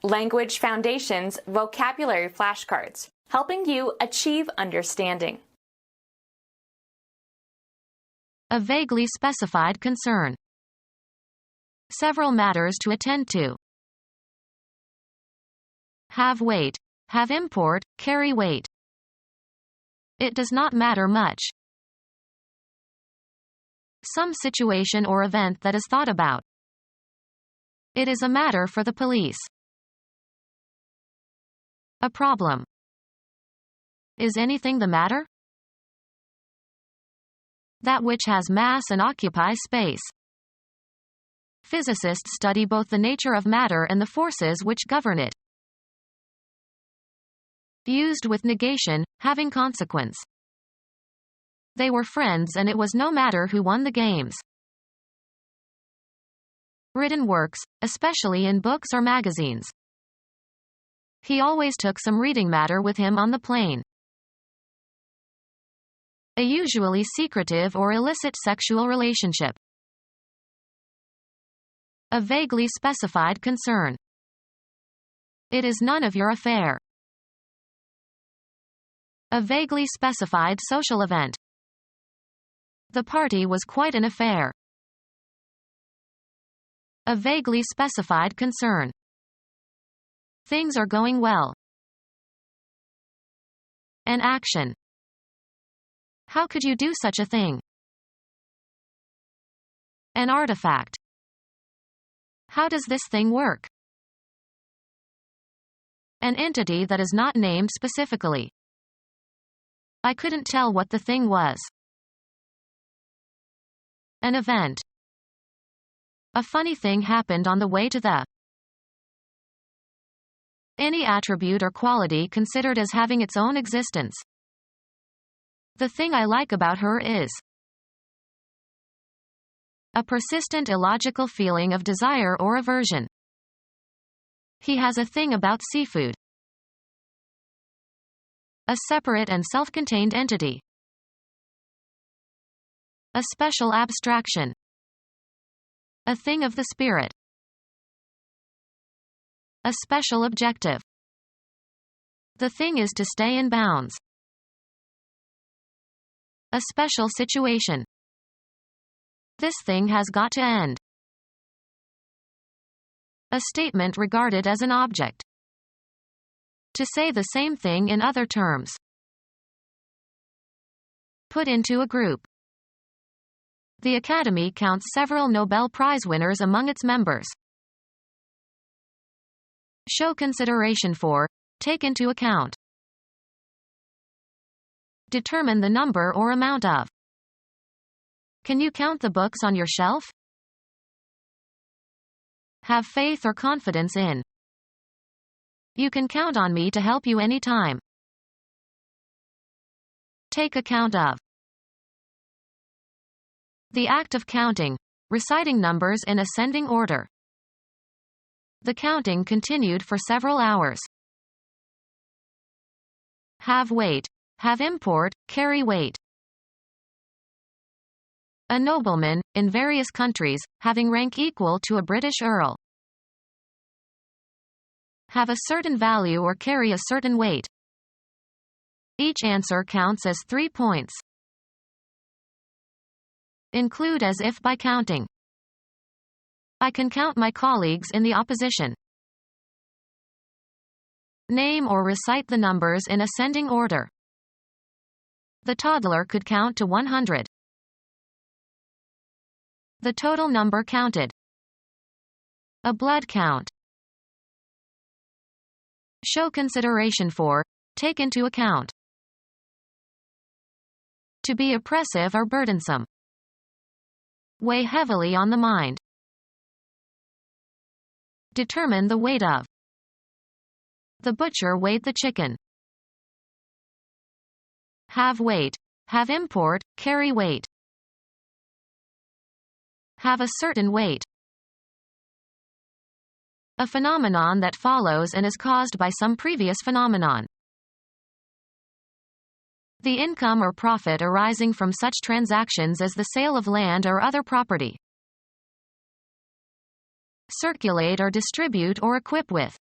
Language Foundations Vocabulary Flashcards, helping you achieve understanding. A vaguely specified concern. Several matters to attend to. Have weight. Have import, carry weight. It does not matter much. Some situation or event that is thought about. It is a matter for the police. A problem. Is anything the matter? That which has mass and occupies space. Physicists study both the nature of matter and the forces which govern it. Used with negation, having consequence. They were friends and it was no matter who won the games. Written works, especially in books or magazines. He always took some reading matter with him on the plane. A usually secretive or illicit sexual relationship. A vaguely specified concern. It is none of your affair. A vaguely specified social event. The party was quite an affair. A vaguely specified concern. Things are going well. An action. How could you do such a thing? An artifact. How does this thing work? An entity that is not named specifically. I couldn't tell what the thing was. An event. A funny thing happened on the way to the. Any attribute or quality considered as having its own existence. The thing I like about her is. A persistent illogical feeling of desire or aversion. He has a thing about seafood. A separate and self-contained entity. A special abstraction. A thing of the spirit. A special objective. The thing is to stay in bounds. A special situation. This thing has got to end. A statement regarded as an object. To say the same thing in other terms. Put into a group. The Academy counts several Nobel Prize winners among its members. Show consideration for. Take into account. Determine the number or amount of. Can you count the books on your shelf? Have faith or confidence in. You can count on me to help you anytime. Take account of. The act of counting, reciting numbers in ascending order. The counting continued for several hours. Have weight. Have import, carry weight. A nobleman, in various countries, having rank equal to a British earl. Have a certain value or carry a certain weight. Each answer counts as 3 points. Include as if by counting. I can count my colleagues in the opposition. Name or recite the numbers in ascending order. The toddler could count to 100. The total number counted. A blood count. Show consideration for. Take into account. To be oppressive or burdensome. Weigh heavily on the mind. Determine the weight of. The butcher weighed the chicken. Have weight. Have import, carry weight. Have a certain weight. A phenomenon that follows and is caused by some previous phenomenon. The income or profit arising from such transactions as the sale of land or other property. Circulate or distribute or equip with.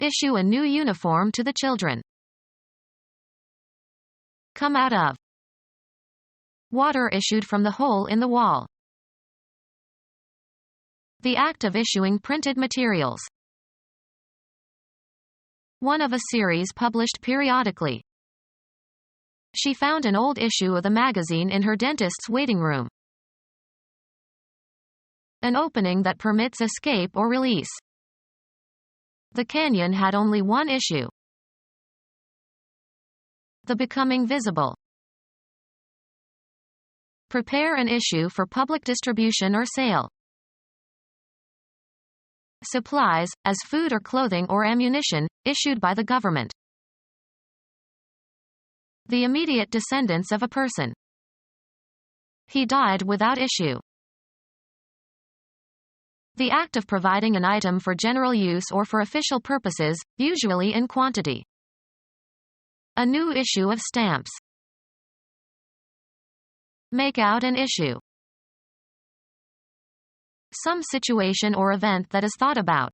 Issue a new uniform to the children. Come out of. Water issued from the hole in the wall. The act of issuing printed materials. One of a series published periodically. She found an old issue of the magazine in her dentist's waiting room. An opening that permits escape or release. The canyon had only one issue. The becoming visible. Prepare an issue for public distribution or sale. Supplies, as food or clothing or ammunition, issued by the government. The immediate descendants of a person. He died without issue. The act of providing an item for general use or for official purposes, usually in quantity. A new issue of stamps. Make out an issue. Some situation or event that is thought about.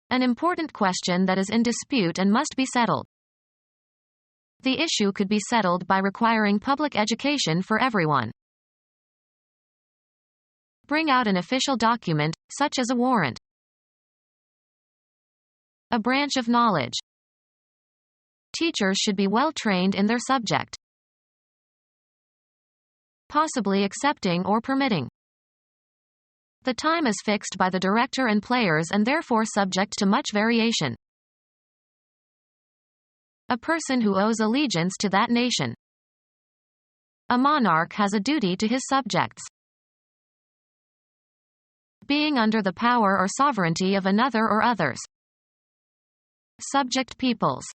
An important question that is in dispute and must be settled. The issue could be settled by requiring public education for everyone. Bring out an official document, such as a warrant. A branch of knowledge. Teachers should be well trained in their subject. Possibly accepting or permitting. The time is fixed by the director and players and therefore subject to much variation. A person who owes allegiance to that nation. A monarch has a duty to his subjects. Being under the power or sovereignty of another or others. Subject peoples.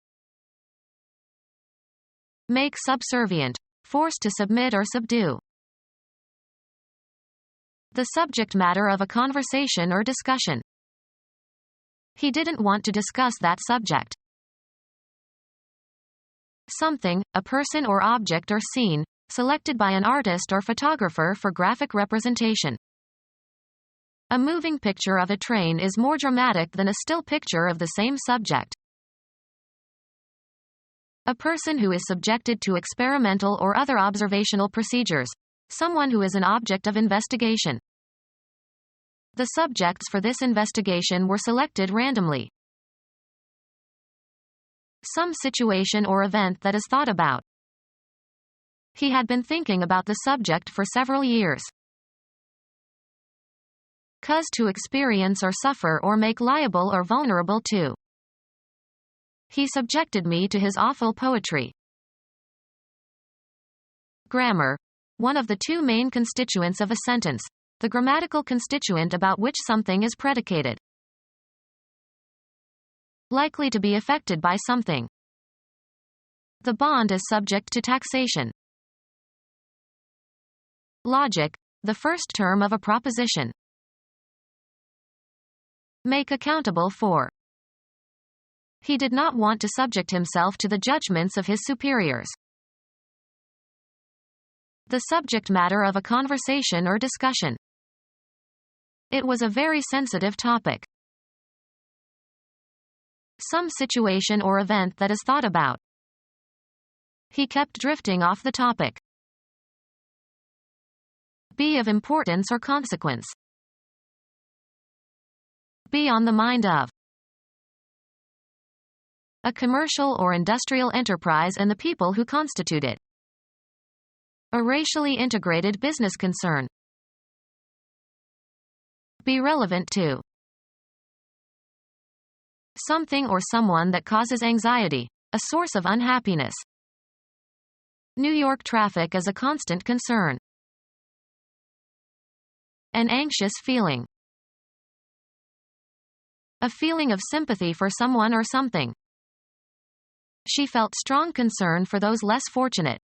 Make subservient. Forced to submit or subdue. The subject matter of a conversation or discussion. He didn't want to discuss that subject. Something, a person or object or scene, selected by an artist or photographer for graphic representation. A moving picture of a train is more dramatic than a still picture of the same subject. A person who is subjected to experimental or other observational procedures. Someone who is an object of investigation. The subjects for this investigation were selected randomly. Some situation or event that is thought about. He had been thinking about the subject for several years. Cause to experience or suffer or make liable or vulnerable to. He subjected me to his awful poetry. Grammar. One of the two main constituents of a sentence. The grammatical constituent about which something is predicated. Likely to be affected by something. The bond is subject to taxation. Logic. The first term of a proposition. Make accountable for. He did not want to subject himself to the judgments of his superiors. The subject matter of a conversation or discussion. It was a very sensitive topic. Some situation or event that is thought about. He kept drifting off the topic. Be of importance or consequence. Be on the mind of. A commercial or industrial enterprise and the people who constitute it. A racially integrated business concern. Be relevant to. Something or someone that causes anxiety, a source of unhappiness. New York traffic is a constant concern. An anxious feeling. A feeling of sympathy for someone or something. She felt strong concern for those less fortunate.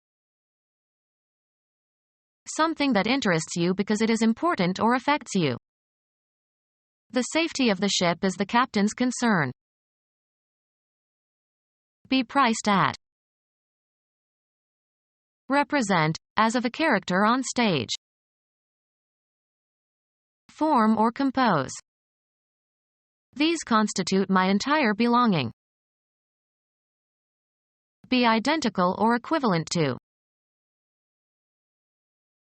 Something that interests you because it is important or affects you. The safety of the ship is the captain's concern. Be priced at. Represent, as of a character on stage. Form or compose. These constitute my entire belonging. Be identical or equivalent to.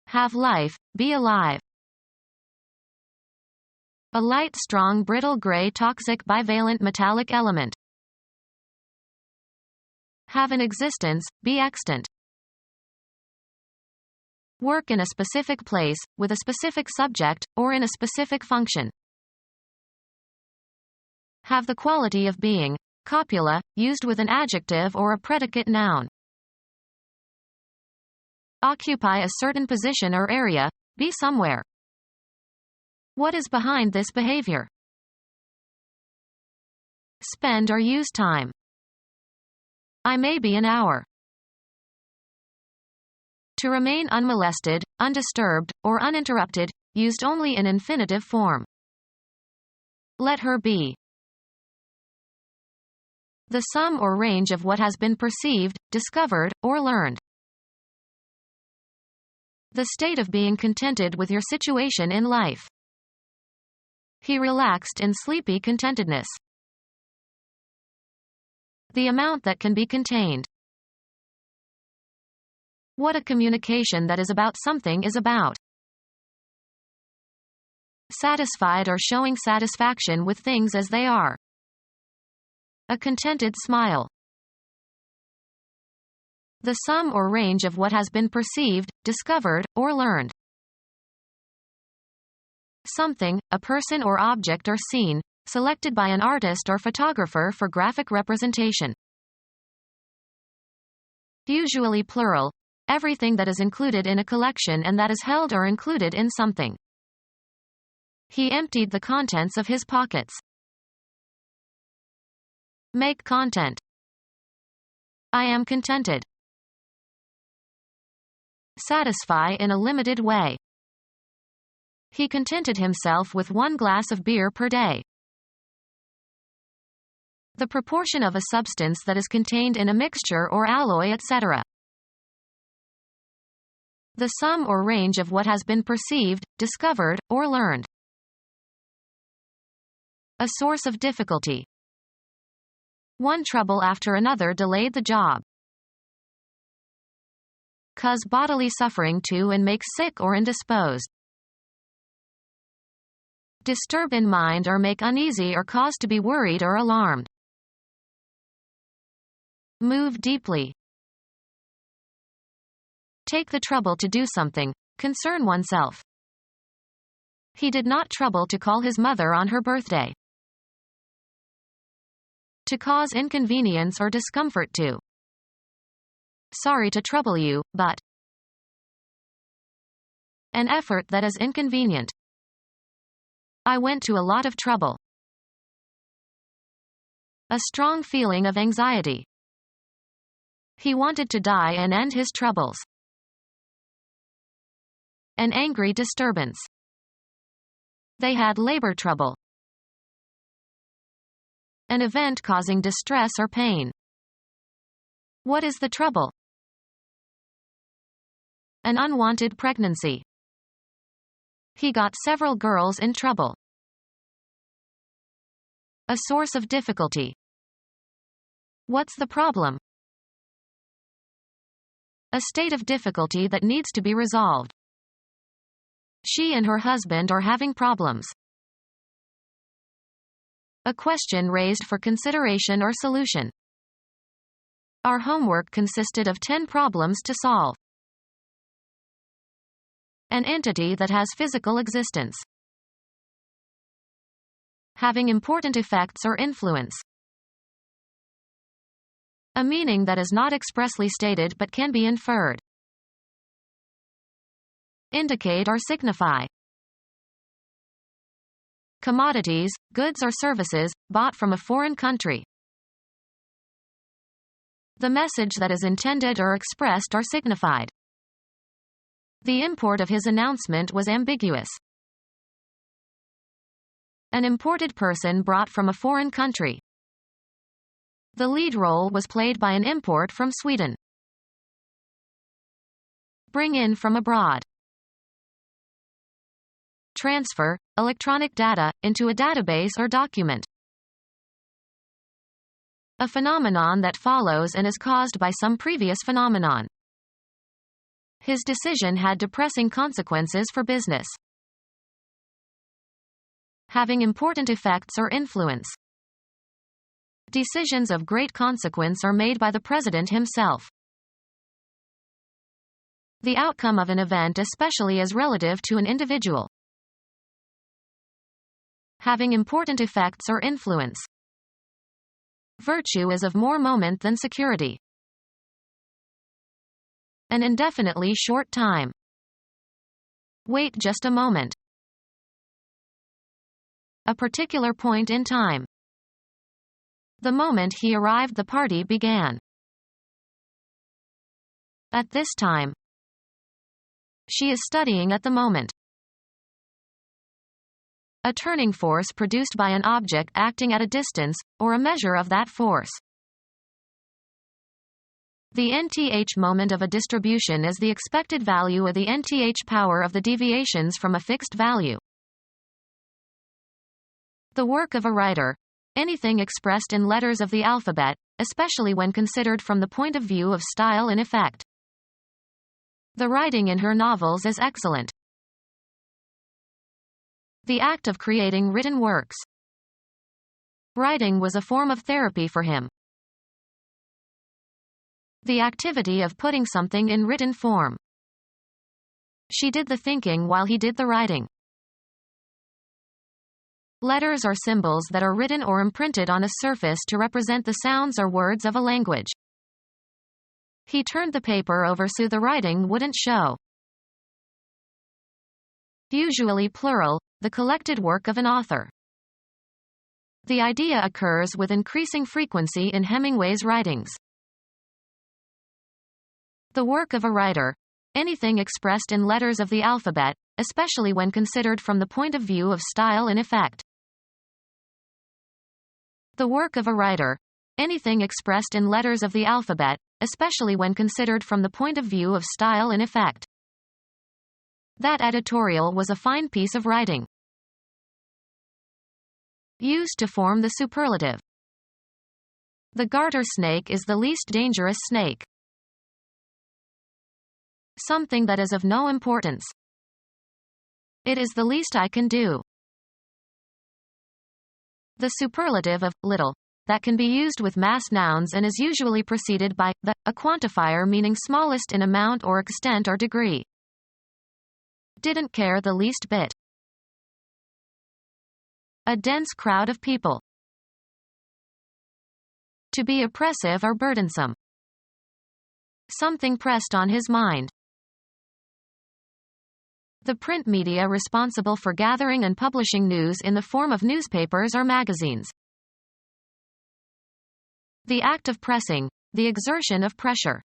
Have life, be alive. A light, strong, brittle gray, toxic, bivalent metallic element. Have an existence, be extant. Work in a specific place, with a specific subject, or in a specific function. Have the quality of being. Copula, used with an adjective or a predicate noun. Occupy a certain position or area, be somewhere. What is behind this behavior? Spend or use time. I may be an hour. To remain unmolested, undisturbed, or uninterrupted, used only in infinitive form. Let her be. The sum or range of what has been perceived, discovered, or learned. The state of being contented with your situation in life. He relaxed in sleepy contentedness. The amount that can be contained. What a communication that is about something is about. Satisfied or showing satisfaction with things as they are. A contented smile. The sum or range of what has been perceived, discovered, or learned. Something, a person or object or scene, selected by an artist or photographer for graphic representation. Usually plural. Everything that is included in a collection and that is held or included in something. He emptied the contents of his pockets. Make content. I am contented. Satisfy in a limited way. He contented himself with 1 glass of beer per day. The proportion of a substance that is contained in a mixture or alloy, etc. The sum or range of what has been perceived, discovered, or learned. A source of difficulty. One trouble after another delayed the job. Cause bodily suffering to and make sick or indisposed. Disturb in mind or make uneasy or cause to be worried or alarmed. Move deeply. Take the trouble to do something, concern oneself. He did not trouble to call his mother on her birthday. To cause inconvenience or discomfort to. Sorry to trouble you, but. An effort that is inconvenient. I went to a lot of trouble. A strong feeling of anxiety. He wanted to die and end his troubles. An angry disturbance. They had labor trouble. An event causing distress or pain. What is the trouble? An unwanted pregnancy. He got several girls in trouble. A source of difficulty. What's the problem? A state of difficulty that needs to be resolved. She and her husband are having problems. A question raised for consideration or solution. Our homework consisted of 10 problems to solve. An entity that has physical existence. Having important effects or influence. A meaning that is not expressly stated but can be inferred. Indicate or signify. Commodities, goods or services, bought from a foreign country. The message that is intended or expressed or signified. The import of his announcement was ambiguous. An imported person brought from a foreign country. The lead role was played by an import from Sweden. Bring in from abroad. Transfer, electronic data, into a database or document. A phenomenon that follows and is caused by some previous phenomenon. His decision had depressing consequences for business. Having important effects or influence. Decisions of great consequence are made by the president himself. The outcome of an event especially is relative to an individual. Having important effects or influence. Virtue is of more moment than security. An indefinitely short time. Wait just a moment. A particular point in time. The moment he arrived, the party began. At this time. She is studying at the moment. A turning force produced by an object acting at a distance, or a measure of that force. The nth moment of a distribution is the expected value of the nth power of the deviations from a fixed value. The work of a writer. Anything expressed in letters of the alphabet, especially when considered from the point of view of style and effect. The writing in her novels is excellent. The act of creating written works. Writing was a form of therapy for him. The activity of putting something in written form. She did the thinking while he did the writing. Letters are symbols that are written or imprinted on a surface to represent the sounds or words of a language. He turned the paper over so the writing wouldn't show. Usually plural, the collected work of an author. The idea occurs with increasing frequency in Hemingway's writings. The work of a writer. Anything expressed in letters of the alphabet, especially when considered from the point of view of style and effect. The work of a writer. Anything expressed in letters of the alphabet, especially when considered from the point of view of style and effect. That editorial was a fine piece of writing. Used to form the superlative. The garter snake is the least dangerous snake. Something that is of no importance. It is the least I can do. The superlative of little that can be used with mass nouns and is usually preceded by the, a quantifier meaning smallest in amount or extent or degree. Didn't care the least bit. A dense crowd of people. To be oppressive or burdensome. Something pressed on his mind. The print media responsible for gathering and publishing news in the form of newspapers or magazines. The act of pressing, the exertion of pressure.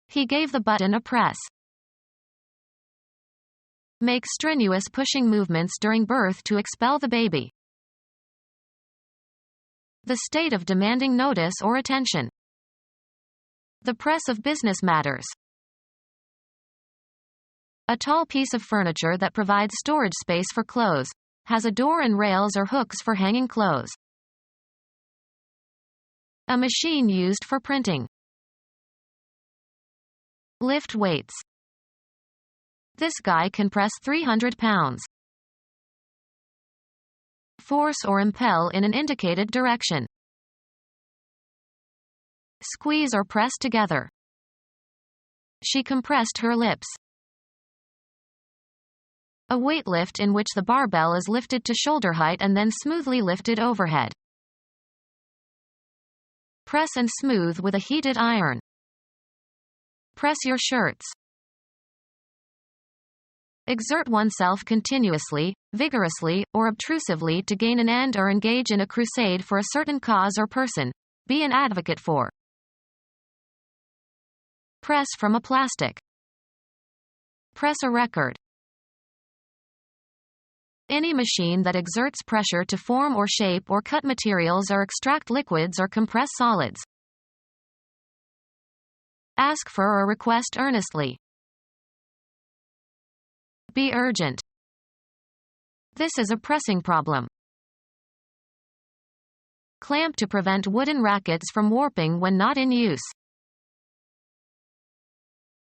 He gave the button a press. Make strenuous pushing movements during birth to expel the baby. The state of demanding notice or attention. The press of business matters. A tall piece of furniture that provides storage space for clothes, has a door and rails or hooks for hanging clothes. A machine used for printing. Lift weights. This guy can press 300 pounds. Force or impel in an indicated direction. Squeeze or press together. She compressed her lips. A weight lift in which the barbell is lifted to shoulder height and then smoothly lifted overhead. Press and smooth with a heated iron. Press your shirts. Exert oneself continuously, vigorously, or obtrusively to gain an end or engage in a crusade for a certain cause or person. Be an advocate for. Press from a plastic. Press a record. Any machine that exerts pressure to form or shape or cut materials or extract liquids or compress solids. Ask for or request earnestly. Be urgent. This is a pressing problem. Clamp to prevent wooden rackets from warping when not in use.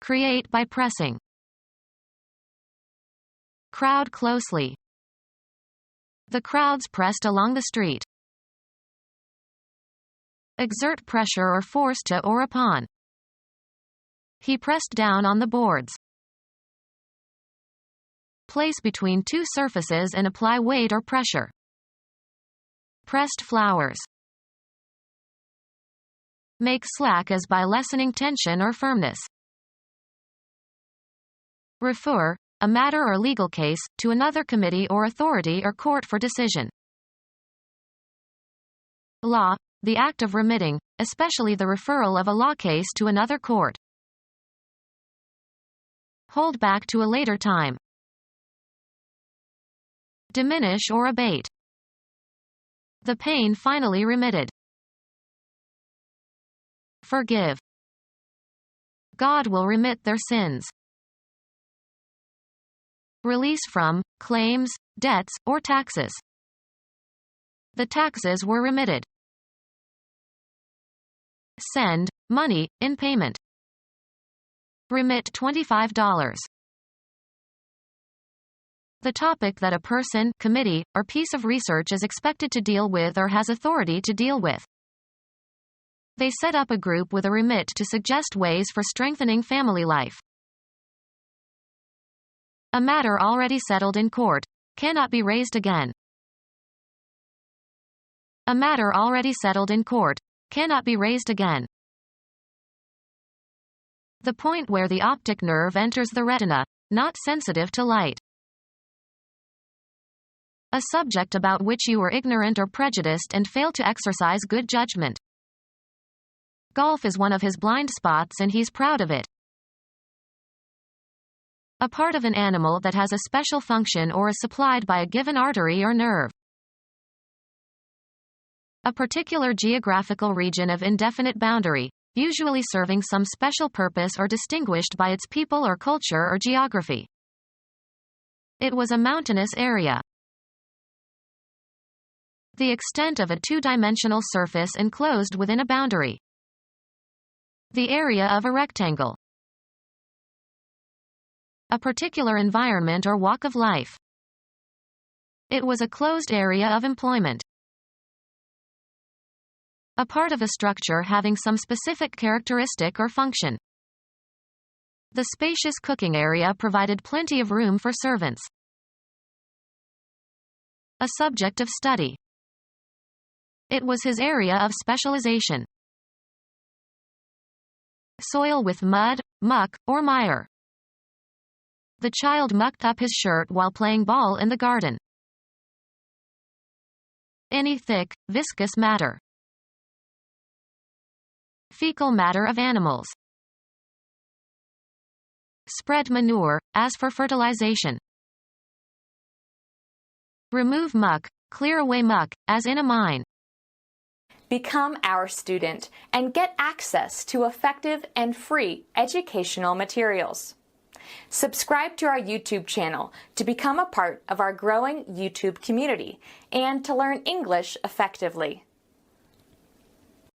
Create by pressing. Crowd closely. The crowds pressed along the street. Exert pressure or force to or upon. He pressed down on the boards. Place between two surfaces and apply weight or pressure. Pressed flowers. Make slack as by lessening tension or firmness. Refer, a matter or legal case, to another committee or authority or court for decision. Law, the act of remitting, especially the referral of a law case to another court. Hold back to a later time. Diminish or abate. The pain finally remitted. Forgive. God will remit their sins. Release from, claims, debts, or taxes. The taxes were remitted. Send, money, in payment. Remit $25. The topic that a person, committee, or piece of research is expected to deal with or has authority to deal with. They set up a group with a remit to suggest ways for strengthening family life. A matter already settled in court cannot be raised again. A matter already settled in court cannot be raised again. The point where the optic nerve enters the retina, not sensitive to light. A subject about which you were ignorant or prejudiced and fail to exercise good judgment. Golf is one of his blind spots and he's proud of it. A part of an animal that has a special function or is supplied by a given artery or nerve. A particular geographical region of indefinite boundary, usually serving some special purpose or distinguished by its people or culture or geography. It was a mountainous area. The extent of a two-dimensional surface enclosed within a boundary. The area of a rectangle. A particular environment or walk of life. It was a closed area of employment. A part of a structure having some specific characteristic or function. The spacious cooking area provided plenty of room for servants. A subject of study. It was his area of specialization. Soil with mud, muck, or mire. The child mucked up his shirt while playing ball in the garden. Any thick, viscous matter. Fecal matter of animals. Spread manure, as for fertilization. Remove muck, clear away muck, as in a mine. Become our student and get access to effective and free educational materials. Subscribe to our YouTube channel to become a part of our growing YouTube community and to learn English effectively.